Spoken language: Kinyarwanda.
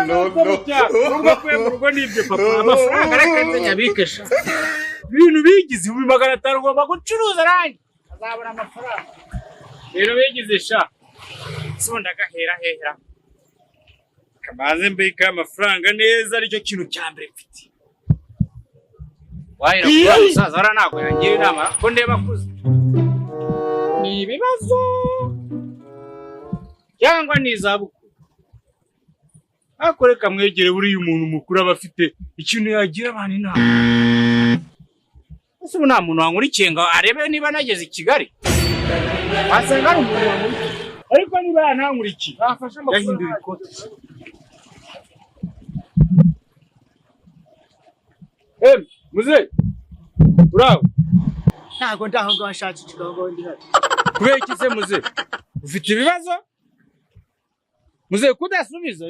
Nubwo kwe mu rugo nibyo papa amafaranga areka nyabikesha. Ibintu bigize 500 ugomba gucuruza rangi. Azabona amafaranga. Rero bigize sha. Sonda gahera hera. Kamaze mbika amafaranga neza aricyo kintu cyambere mfite. Wahera kwa musaza ara nako yangira inama ko ndeba kuze. Ni ibibazo. Cyangwa ni izabuku. Akoreka mwegere buri umuntu mukuru abafite ikintu yagira abantu inama. Ese nta muntu wankurikiye ngo arebe niba nageze i Kigali. Wasanga ari umuntu wankurikiye. Ariko niba yantankurikiye afasha amafaranga yahindura ikoti. Muze. Bravo. Ntago ndaho ngo nshatse ikigongo ndi hano. Kubera iki se muze? Ufite ibibazo? Muze kudasubiza